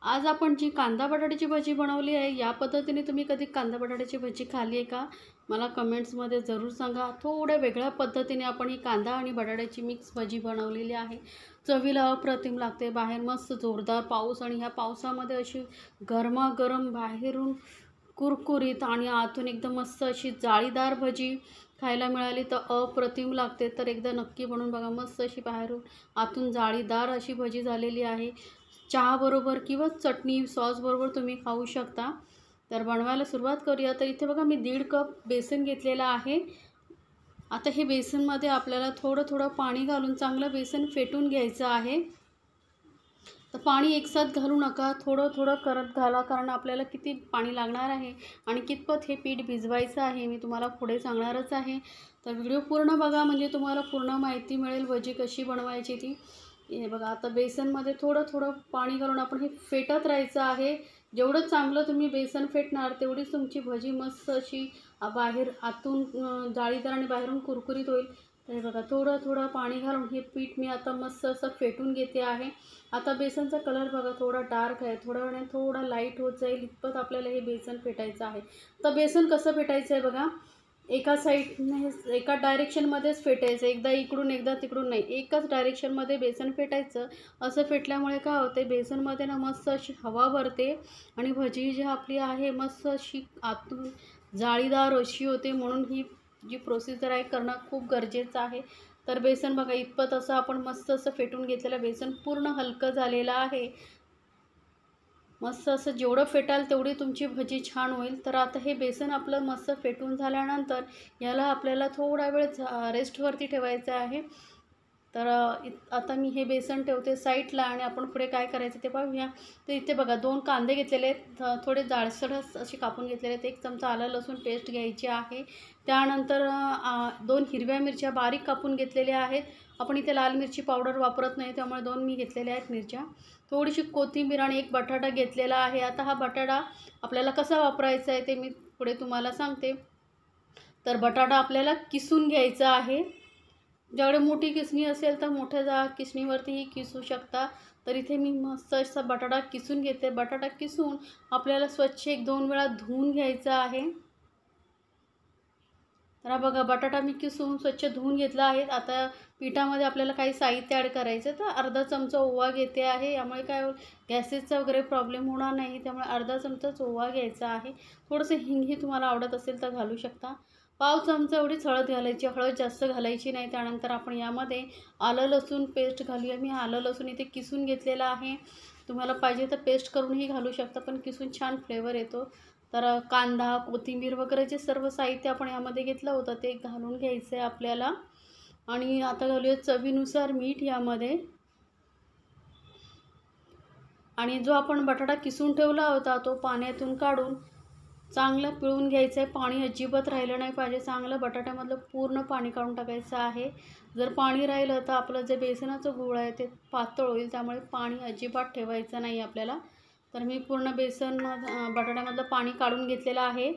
आज आपण जी कांदा बटाट्याची भजी बनवली आहे, या पद्धतीने तुम्ही कधी कांदा बटाट्याची भजी खाल्ली आहे का? मला कमेंट्समध्ये जरूर सांगा. थोड्या वेगळ्या पद्धतीने आपण ही कांदा आणि बटाट्याची मिक्स भजी बनवलेली आहे. चवीला अप्रतिम लागते. बाहेर मस्त जोरदार पाऊस आणि ह्या पावसामध्ये अशी गरमागरम बाहेरून कुरकुरीत आणि आतून एकदम मस्त अशी जाळीदार भजी खायला मिळाली तर अप्रतिम लागते. तर एकदा नक्की बनवून बघा. मस्त अशी बाहेरून आतून जाळीदार अशी भजी झालेली आहे. चहाबरोबर किंवा चटणी सॉसबरोबर तुम्ही खाऊ शकता. तर बनवायला सुरुवात करूया. तर इथे बघा मी 1.5 कप बेसन घेतलेलं आहे. आता हे बेसनमध्ये आपल्याला थोडं थोडं पाणी घालून चांगलं बेसन फेटून घ्यायचं आहे. तर पाणी एकसाथ घालू नका, थोडं थोडं करत घाला, कारण आपल्याला किती पाणी लागणार आहे आणि कितपत हे पीठ भिजवायचं आहे मी तुम्हाला पुढे सांगणारच आहे. तर व्हिडिओ पूर्ण बघा, म्हणजे तुम्हाला पूर्ण माहिती मिळेल भजी कशी बनवायची ती. हे बघा, आता बेसनमध्ये थोडं थोडं पाणी घालून आपण हे फेटत राहायचं आहे. जेवढं चांगलं तुम्ही बेसन फेटणार तेवढीच तुमची भजी मस्त अशी बाहेर आतून जाळीदार आणि बाहेरून कुरकुरीत होईल. तर हे बघा, थोडं थोडं पाणी घालून हे पीठ मी आता मस्त असं फेटून घेते आहे. आता बेसनचा कलर बघा थोडा डार्क आहे, थोड्या वेळाने थोडा लाईट होत जाईल इतपत आपल्याला हे बेसन फेटायचं आहे. तर बेसन कसं फेटायचं आहे बघा, एका साईडने एका डायरेक्शनमध्येच फेटायचं, एकदा इकडून एकदा तिकडून नाही, एकच डायरेक्शनमध्ये बेसन फेटायचं. असं फेटल्यामुळे काय होते, बेसनमध्ये ना मस्त अशी हवा भरते आणि भजी जी आपली आहे मस्त अशी आतून जाळीदार अशी होते. म्हणून ही जी प्रोसिजर आहे करणं खूप गरजेचं आहे. तर बेसन बघा इतपत असं आपण मस्त असं फेटून घेतलेलं बेसन पूर्ण हलकं झालेलं आहे. मस्त असं जेवढं फेटाल तेवढी तुमची भजी छान होईल. तर आता हे बेसन आपलं मस्त फेटून झाल्यानंतर याला आपल्याला थोडा वेळ रेस्टवरती ठेवायचं आहे. तर आता मी हे बेसन ठेवते साईडला आणि आपण पुढे काय करायचं ते पाहूया. तर इथे बघा 2 कांदे घेतलेले आहेत, थोडे जाडसर असे कापून घेतलेले आहेत. 1 चमचा आलं लसूण पेस्ट घ्यायची आहे. त्यानंतर 2 हिरव्या मिरच्या बारीक कापून घेतलेल्या आहेत. आपण इथे लाल मिरची पावडर वापरत नाही, त्यामुळे 2 मी घेतलेल्या आहेत मिरच्या. थोडीशी कोथिंबीर आणि 1 बटाटा घेतलेला आहे. आता हा बटाटा आपल्याला कसा वापरायचा आहे ते मी पुढे तुम्हाला सांगते. तर बटाटा आपल्याला किसून घ्यायचा आहे. ज्याकडे मोठी किसणी असेल तर मोठ्या किसणीवरतीही किसू शकता. तर इथे मी मस्त असा बटाटा किसून घेते. बटाटा किसून आपल्याला स्वच्छ 1-2 वेळा धुवून घ्यायचा आहे. तर हा बघा बटाटा मी किसून स्वच्छ धुवून घेतला आहे. आता पिठामध्ये आपल्याला काही साहित्य ॲड करायचं. तर अर्धा चमचा ओवा घेते आहे. यामुळे काय गॅसेसचा वगैरे प्रॉब्लेम होणार नाही, त्यामुळे अर्धा चमचाच ओवा घ्यायचा आहे. थोडंसं हिंगही तुम्हाला आवडत असेल तर घालू शकता. पाव चमचा एवढीच हळद घालायची, हळद जास्त घालायची नाही. त्यानंतर आपण यामध्ये आलं लसूण पेस्ट घालूया. मी आलं लसूण इथे किसून घेतलेलं आहे. तुम्हाला पाहिजे तर पेस्ट करूनही घालू शकता, पण किसून छान फ्लेवर येतो. तर कांदा कोथिंबीर वगैरे जे सर्व साहित्य आपण यामध्ये घेतलं होतं ते घालून घ्यायचं आहे आपल्याला. आणि आता घालूया चवीनुसार मीठ यामध्ये. आणि जो आपण बटाटा किसून ठेवला होता तो पाण्यातून काढून चांगलं पिळून घ्यायचं आहे. पाणी अजिबात राहिलं नाही पाहिजे. चांगलं बटाट्यामधलं पूर्ण पाणी काढून टाकायचं आहे. जर पाणी राहिलं तर आपलं जे बेसनाचं गूळ आहे ते पातळ होईल, त्यामुळे पाणी अजिबात ठेवायचं नाही आपल्याला. तर मी पूर्ण बटाट्यामधलं पाणी काढून घेतलेलं आहे.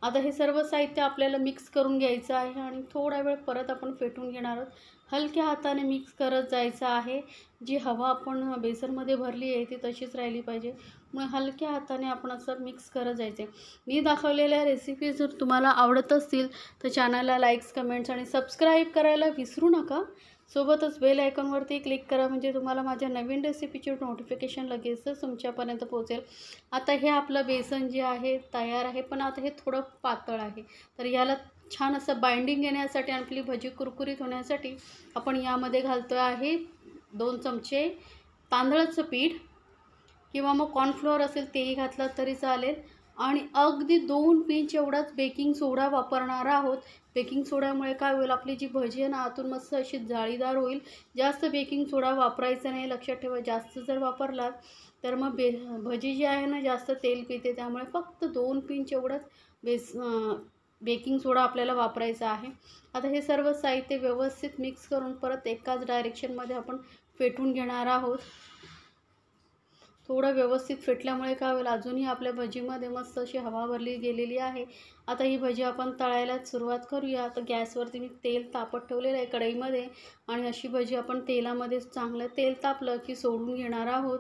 आता हे सर्व साहित्य आपल्याला मिक्स करून घ्यायचं आहे आणि थोडा वेळ परत आपण फेटून घेणार आहोत. हलक्या हाताने मिक्स करत जायचं आहे. जी हवा आपण बेसनमध्ये भरली आहे ती तशीच राहिली पाहिजे, मग हलक्या हाताने आपण असं मिक्स करत जायचं आहे. मी दाखवलेल्या रेसिपी जर तुम्हाला आवडत असतील तर चॅनलला लाईक्स कमेंट्स आणि सबस्क्राईब करायला विसरू नका. सोबतच बेल आयकॉनवरती क्लिक करा, म्हणजे तुम्हाला माझ्या नवीन रेसिपीचे नोटिफिकेशन लगेचच तुमच्यापर्यंत पोहोचेल. आता हे आपलं बेसन जे आहे तयार आहे, पण आता हे थोडं पातळ आहे. तर याला छान असं बाइंडिंग येण्यासाठी आणि आपली भजी कुरकुरीत होण्यासाठी आपण यामध्ये घालतो आहे 2 चमचे तांदळाचं पीठ, किंवा मग कॉर्नफ्लोअर असेल तेही घातलं तरी चालेल. आणि अगदी 2 पिंच एवढाच बेकिंग सोडा वापरणार आहोत. बेकिंग सोड्यामुळे काय होईल, आपली जी भजी आहे ना आतून मस्त अशी जाळीदार होईल. जास्त बेकिंग सोडा वापरायचा नाही, लक्षात ठेवा. जास्त जर वापरलात तर मग भजी जी आहे ना जास्त तेल पिते, त्यामुळे फक्त 2 पिंच एवढंच बेकिंग सोडा आपल्याला वापरायचा आहे. आता हे सर्व साहित्य व्यवस्थित मिक्स करून परत एकाच डायरेक्शनमध्ये आपण फेटून घेणार आहोत. थोडं व्यवस्थित फेटल्यामुळे काय होईल, अजूनही आपल्या भजीमध्ये मस्त अशी हवा भरली गेलेली आहे. आता ही भजी आपण तळायला सुरुवात करूया. आता गॅसवरती मी तेल तापत ठेवलेलं आहे कढईमध्ये आणि अशी भजी आपण तेलामध्ये चांगलं तेल तापलं की सोडून घेणार आहोत.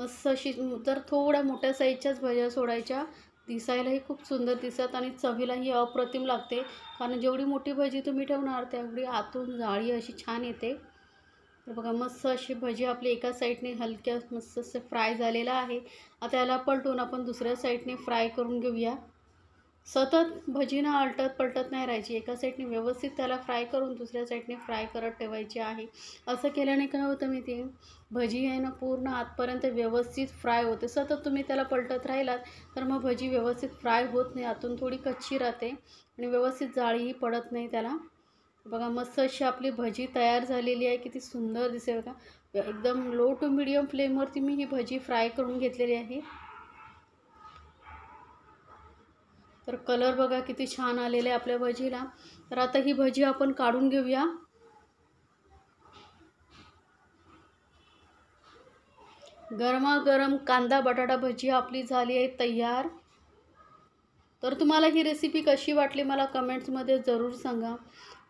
मस्त अशी जर थोड्या मोठ्या साईजच्याच भज्या सोडायच्या, दिसायलाही खूप सुंदर दिसतात आणि चवीलाही अप्रतिम लागते. कारण जेवढी मोठी भजी तुम्ही ठेवणार तेवढी आतून जाळी अशी छान येते. तर बघा मस्त अशी भजी आपली एका साईडने हलक्या मस्त असं फ्राय झालेलं आहे. आता याला पलटून आपण दुसऱ्या साईडने फ्राय करून घेऊया. सतत भजीना आलटत पलटत नाही राहायची, एका साईडने व्यवस्थित त्याला फ्राय करून दुसऱ्या साईडने फ्राय करत ठेवायची आहे. असं केल्याने काय होतं माहिती आहे, भजी आहे ना पूर्ण आतपर्यंत व्यवस्थित फ्राय होते. सतत तुम्ही त्याला पलटत राहिलात तर मग भजी व्यवस्थित फ्राय होत नाही, आतून थोडी कच्ची राहते आणि व्यवस्थित जाळीही पडत नाही त्याला. बघा मस्त अशी आपली भजी तयार झालेली आहे. किती सुंदर दिसेल का. एकदम लो टू मीडियम फ्लेमवरती मी ही भजी फ्राय करून घेतलेली आहे. तर कलर बघा किती छान आलेला आहे आपल्या भजीला. तर आता ही भजी आपण काढून घेऊया. गरमागरम कांदा बटाटा भजी आपली झाली आहे तयार. तर तुम्हाला ही रेसिपी कशी वाटली मला कमेंट्समध्ये जरूर सांगा.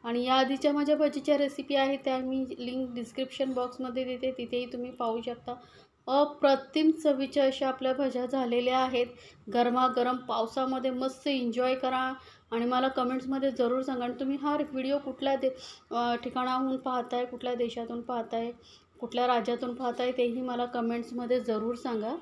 आणि या आधीच्या माझ्या भजीच्या रेसिपी आहेत त्या मी लिंक डिस्क्रिप्शन बॉक्समध्ये देते, तिथेही तुम्ही पाहू शकता. अप्रतिम चवीच्या अशा आपल्या भज्या झालेल्या आहेत. गरमागरम पावसामध्ये मस्त एन्जॉय करा आणि मला कमेंट्समध्ये जरूर सांगा. आणि तुम्ही हा व्हिडिओ कुठल्या ठिकाणाहून पाहताय, कुठल्या देशातून पाहताय, कुठल्या राज्यातून पाहताय तेही मला कमेंट्समध्ये जरूर सांगा.